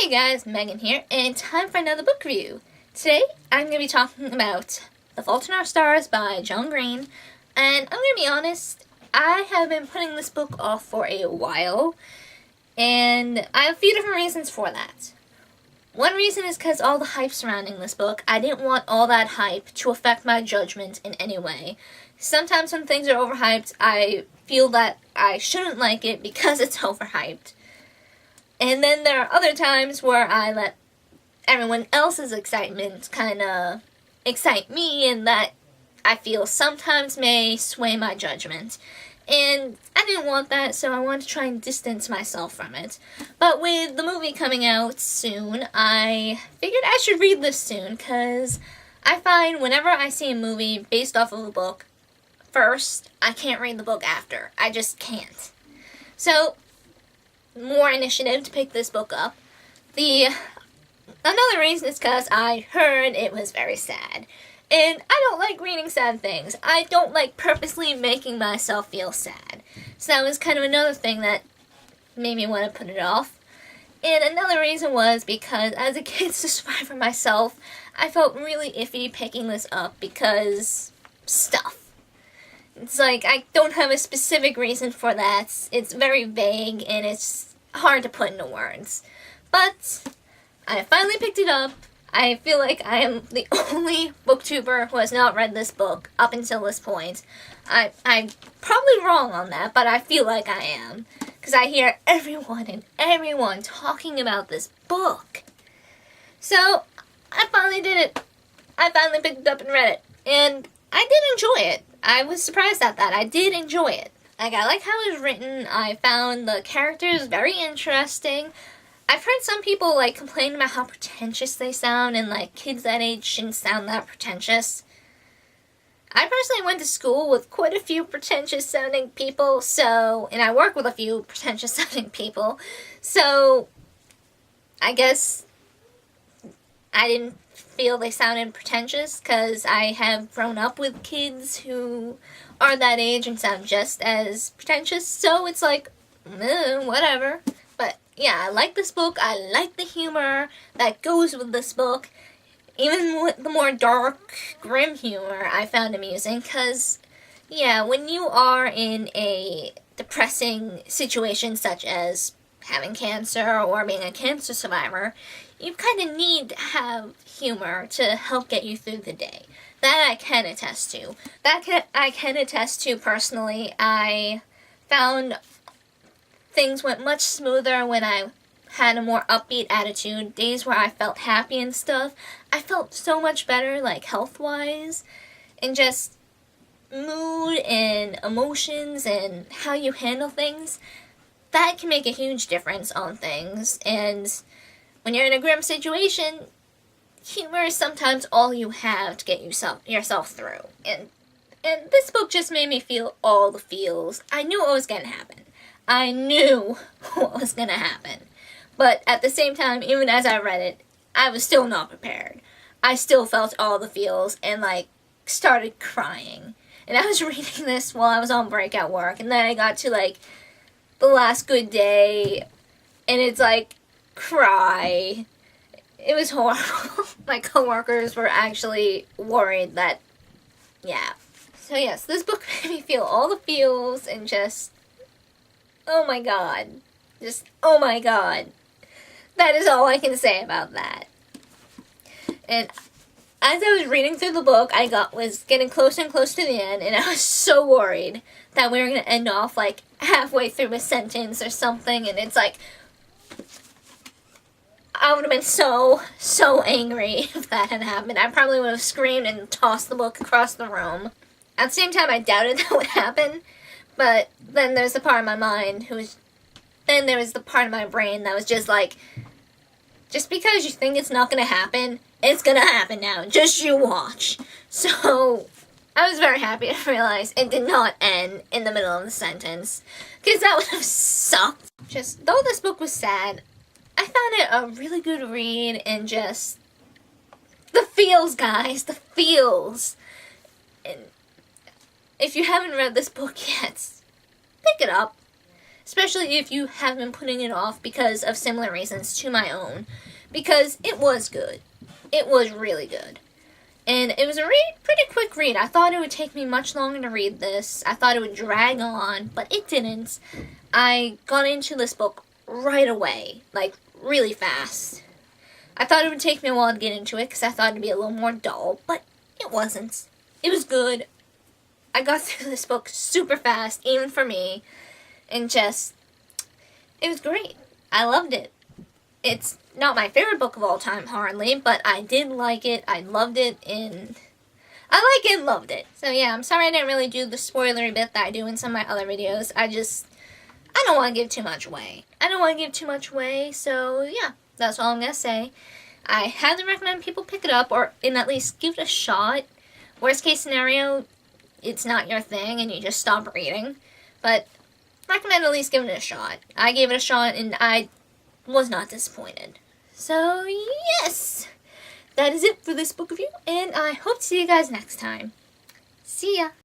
Hey guys, Megan here, and time for another book review. Today, I'm going to be talking about The Fault in Our Stars by John Green, and I'm going to be honest, I have been putting this book off for a while, and I have a few different reasons for that. One reason is because all the hype surrounding this book, I didn't want all that hype to affect my judgment in any way. Sometimes when things are overhyped, I feel that I shouldn't like it because it's overhyped. And then there are other times where I let everyone else's excitement kind of excite me, and that I feel sometimes may sway my judgment. And I didn't want that, so I wanted to try and distance myself from it. But with the movie coming out soon, I figured I should read this soon, because I find whenever I see a movie based off of a book, first, I can't read the book after. I just can't. So, more initiative to pick this book up. Another reason is because I heard it was very sad. And I don't like reading sad things. I don't like purposely making myself feel sad. So that was kind of another thing that made me want to put it off. And another reason was because as a cancer survivor myself, I felt really iffy picking this up because stuff. It's like, I don't have a specific reason for that. It's very vague, and it's hard to put into words. But I finally picked it up. I feel like I am the only booktuber who has not read this book up until this point. I'm probably wrong on that, but I feel like I am. Because I hear everyone talking about this book. So, I finally did it. I finally picked it up and read it. And I did enjoy it. I was surprised at that. I did enjoy it. Like, I like how it was written. I found the characters very interesting. I've heard some people, like, complain about how pretentious they sound, and, like, kids that age shouldn't sound that pretentious. I personally went to school with quite a few pretentious-sounding people, and I work with a few pretentious-sounding people, so I guess I didn't feel they sounded pretentious, because I have grown up with kids who are that age and sound just as pretentious, so it's like, whatever. But yeah, I like this book. I like the humor that goes with this book. Even with the more dark, grim humor, I found amusing, because, yeah, when you are in a depressing situation such as having cancer or being a cancer survivor, you kind of need to have humor to help get you through the day. That I can attest to. I can attest to personally. I found things went much smoother when I had a more upbeat attitude. Days where I felt happy and stuff, I felt so much better, like health-wise, and just mood and emotions and how you handle things. That can make a huge difference on things, and when you're in a grim situation, humor is sometimes all you have to get yourself through. And this book just made me feel all the feels. I knew what was going to happen. I knew what was going to happen. But at the same time, even as I read it, I was still not prepared. I still felt all the feels and, like, started crying. And I was reading this while I was on break at work, and then I got to, like, the last good day, and it's like, cry. It was horrible. My coworkers were actually worried that, yeah. So yes, this book made me feel all the feels and just, oh my god. Just, oh my god. That is all I can say about that. And as I was reading through the book, was getting closer and closer to the end, and I was so worried that we were going to end off, like, halfway through a sentence or something, and it's like, I would have been so angry if that had happened. I probably would have screamed and tossed the book across the room. At the same time, I doubted that would happen, but then there's the part of my mind then there was the part of my brain that was just like, just because you think it's not going to happen, it's going to happen now. Just you watch. So, I was very happy to realize it did not end in the middle of the sentence, because that would have sucked. Just, though this book was sad, I found it a really good read, and just, the feels, guys, the feels. And if you haven't read this book yet, pick it up. especially if you have been putting it off because of similar reasons to my own, because it was good. It was really good. And it was a pretty quick read. I thought it would take me much longer to read this. I thought it would drag on, but it didn't. I got into this book right away, like really fast. I thought it would take me a while to get into it because I thought it would be a little more dull, but it wasn't. It was good. I got through this book super fast, even for me, and just, it was great. I loved it. It's not my favorite book of all time, hardly, but I did like it. I loved it, and I like it and loved it. So yeah, I'm sorry I didn't really do the spoilery bit that I do in some of my other videos. I don't want to give too much away. So yeah, that's all I'm going to say. I highly recommend people pick it up, or at least give it a shot. Worst case scenario, it's not your thing and you just stop reading. But recommend at least giving it a shot. I gave it a shot and I was not disappointed. So yes, that is it for this book review, and I hope to see you guys next time. See ya!